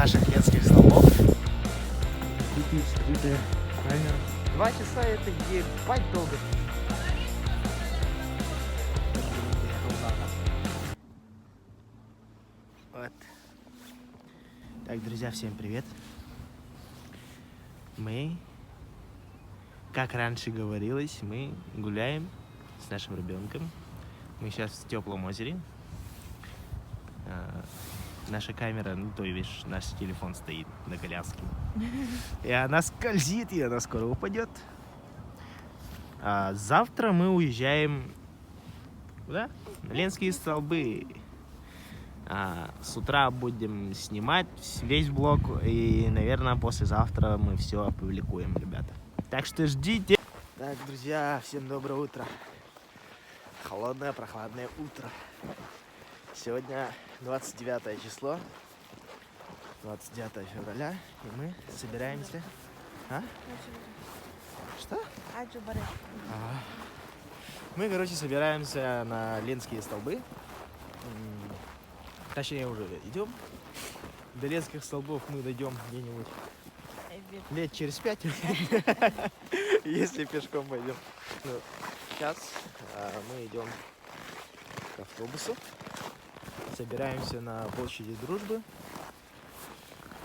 наших ленских столбов. Тут скрытая камера. 2 часа это ебать долго. Вот. Так, друзья, всем привет. Мы, как раньше говорилось, мы гуляем с нашим ребенком. Мы сейчас в теплом озере. Наша камера, ну то есть наш телефон стоит на коляске. И она скользит, и она скоро упадет. Завтра мы уезжаем куда? На Ленские столбы. С утра будем снимать весь блог. И, наверное, послезавтра мы все опубликуем, ребята. Так что ждите. Так, друзья, всем доброе утро. Холодное, прохладное утро. Сегодня 29 число, 29 февраля, и мы собираемся... Что? Мы, короче, собираемся на Ленские столбы. Точнее, уже идем. До Ленских столбов мы дойдем где-нибудь лет через 5, если пешком пойдем. Сейчас мы идем к автобусу. Собираемся на площади Дружбы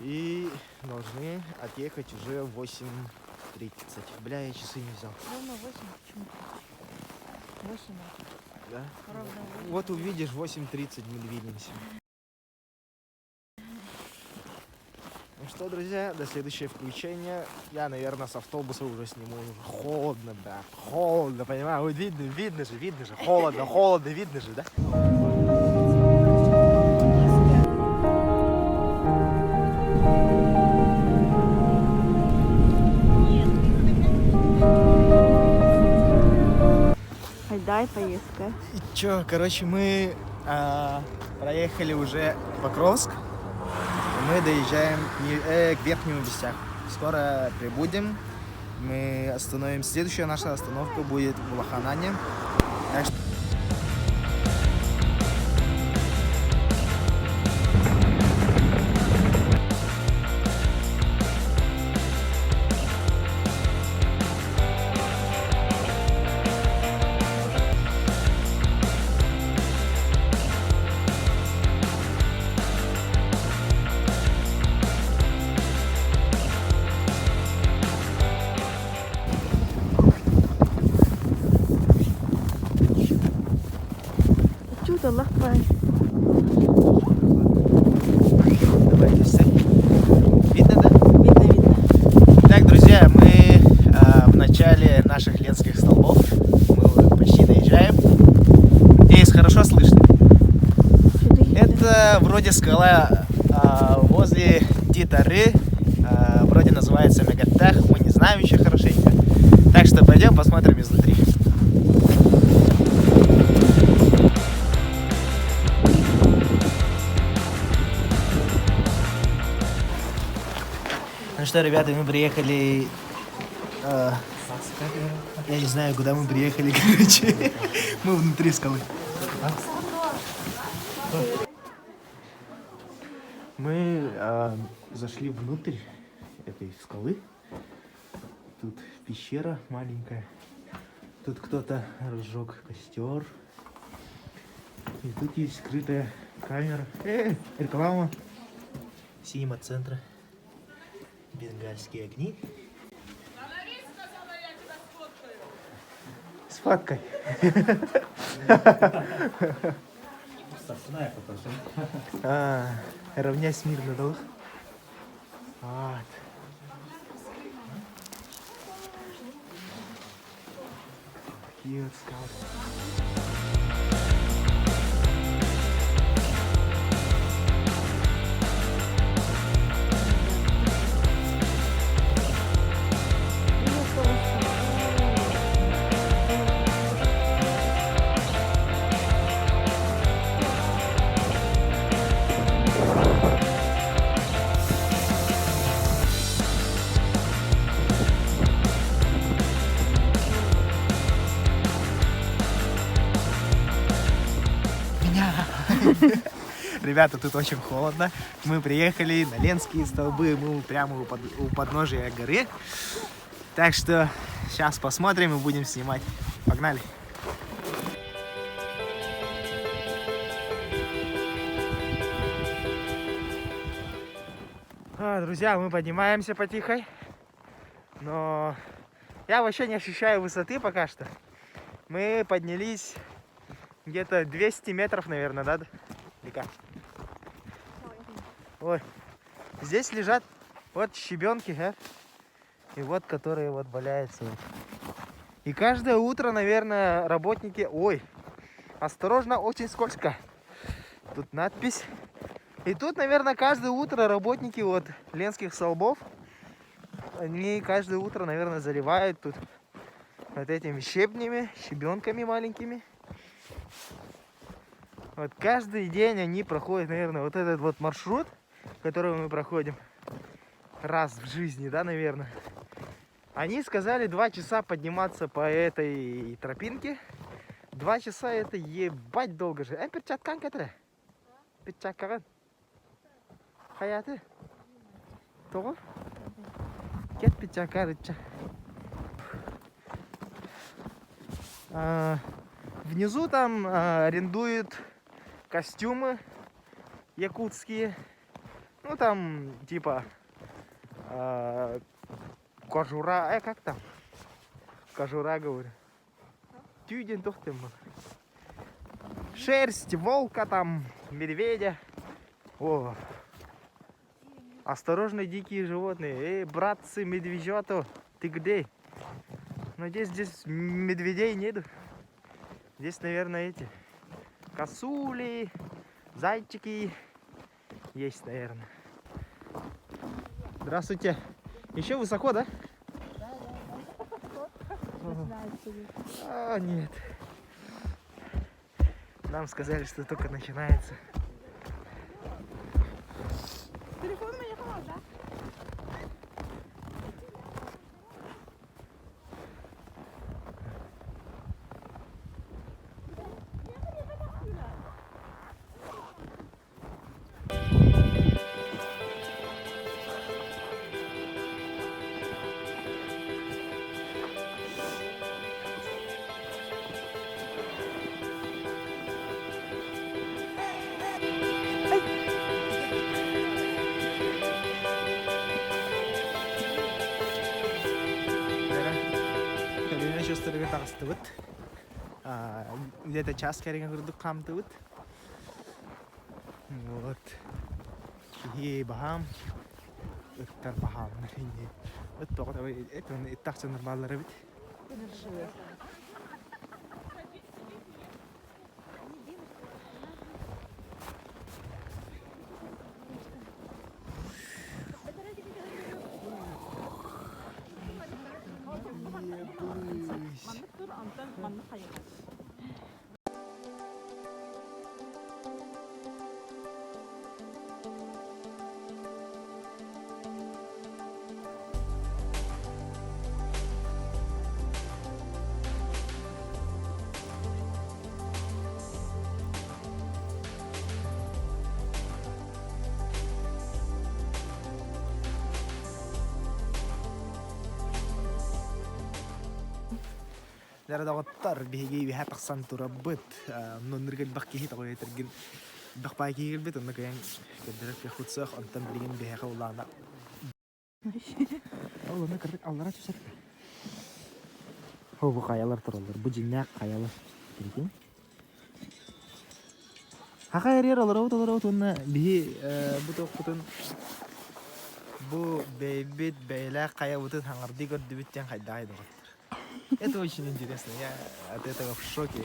и должны отъехать уже в 8:30. Бля, я часы не взял. Ровно 8? Почему? 8? Да? Ровно 8. Вот увидишь, 8:30 мы двинемся. Ну что, друзья, до следующего включения. Я, наверное, с автобуса уже сниму. Холодно, да. Холодно, понимаю. Вот видно же. Холодно, видно же, да? Дай поездка. И чё, короче, мы проехали уже Покровск. И мы доезжаем к Верхнему Бестяху. Скоро прибудем. Мы остановимся. Следующая наша остановка будет в Лоханане. Так что... Лахпай. Давайте видно, да? Видно. Так, друзья, мы в начале наших Ленских столбов. Мы уже почти доезжаем. Здесь хорошо слышно? Это вроде скала возле Титары. Вроде называется Мегатах. Мы не знаем еще хорошенько. Так что пойдем посмотрим изнутри. Ну что, ребята, мы приехали... я не знаю, куда мы приехали, короче. Мы внутри скалы. Мы зашли внутрь этой скалы. Тут пещера маленькая. Тут кто-то разжег костер. И тут есть скрытая камера. Реклама Синема-центра. Бенгальские огни. Сфоткай. Равняй смирно, да? Вот. Такие вот скалы. Ребята, тут очень холодно. Мы приехали на Ленские столбы. Мы прямо у подножия горы. Так что сейчас посмотрим и будем снимать. Погнали. Друзья, мы поднимаемся потихо. Но я вообще не ощущаю высоты пока что. Мы поднялись где-то 200 метров, наверное, да? Вика? Ой, здесь лежат вот щебенки, а? И вот, которые вот валяются. Вот. И каждое утро, наверное, работники... Ой, осторожно, очень скользко. Тут надпись. И тут, наверное, каждое утро работники вот Ленских столбов, они каждое утро, наверное, заливают тут вот этими щебнями, щебенками маленькими. Вот каждый день они проходят, наверное, вот этот вот маршрут, который мы проходим раз в жизни, да, наверное. Они сказали 2 часа подниматься по этой тропинке. 2 часа это ебать долго же. Перчаткан кетре? Перчаткан? Хаяты? Того? Кет перчаткарыча. Внизу там арендуют костюмы якутские. Ну там типа кожура, как там? Кожура, говорю. Тюдень тухтем. Шерсть волка там, медведя. О. Осторожно, дикие животные. Эй, братцы, медвежата, ты где? Надеюсь, здесь медведей нету. Здесь, наверное, эти косули, зайчики есть, наверное. Здравствуйте. Еще высоко, да? Да. Нет. Нам сказали, что только начинается. Где-то час керенге курдук камтыбыт. Вот. И бахам. Ыттар бахам. Ыт тоғыт это иттақсы нормалары бит. Дара дагыттар биһиги биһа тахсан турабыт. Нонныргал бакки тагы тергин. Бакпаки гелбет онда каян кедерек яхутсах антан билген биһа улана. Оланы кырдык аллара төсәк. Хо бу каялар торалар. Бу җиннәк каялар. Билген. Хакайрер алар утны биһи бу токутун бу бейбит бейла кая бутын хаңарды көрдү биттен кайдай дагы. Это очень интересно, я от этого в шоке.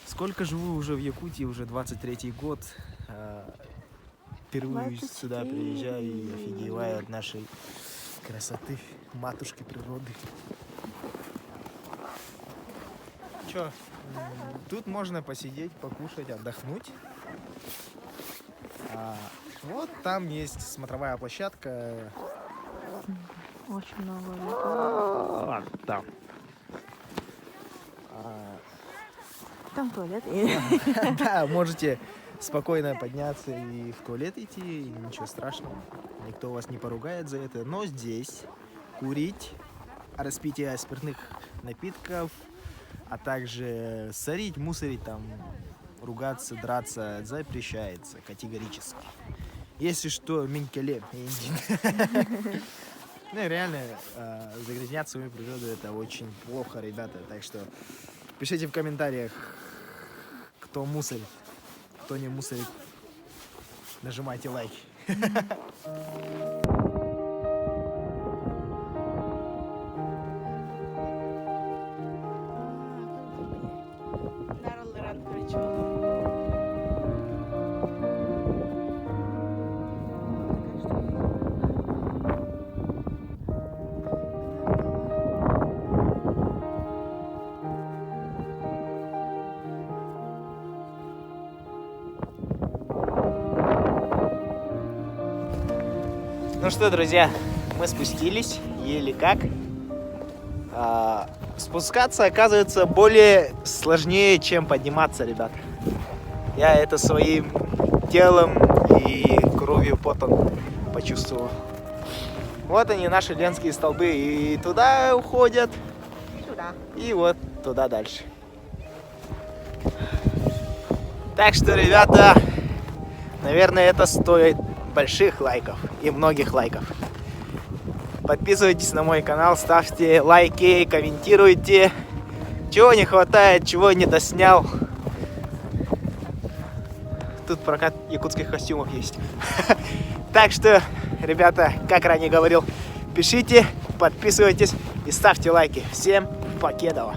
Сколько живу уже в Якутии, уже 23-й год. Впервые сюда приезжаю и офигеваю от нашей красоты, матушки природы. Чё, тут можно посидеть, покушать, отдохнуть. Вот там есть смотровая площадка. Очень много. Там. Там туалет. Да, можете спокойно подняться и в туалет идти, и ничего страшного. Никто вас не поругает за это. Но здесь курить, распитие спиртных напитков, а также сорить, мусорить, там, ругаться, драться запрещается категорически. Если что, минкеле. Ну и реально, загрязнять свою природу это очень плохо, ребята. Так что пишите в комментариях, кто мусорит, кто не мусорит. Нажимайте лайк. Ну что, друзья, мы спустились, еле как. Спускаться, оказывается, более сложнее, чем подниматься, ребят. Я это своим телом и кровью, потом почувствовал. Вот они, наши ленские столбы, и туда уходят, и вот туда дальше. Так что, ребята, наверное, это стоит больших лайков и многих лайков. Подписывайтесь на мой канал, ставьте лайки, комментируйте, чего не хватает, чего не доснял. Тут прокат якутских костюмов есть. Так что, ребята, как ранее говорил, пишите, подписывайтесь и ставьте лайки. Всем покедова!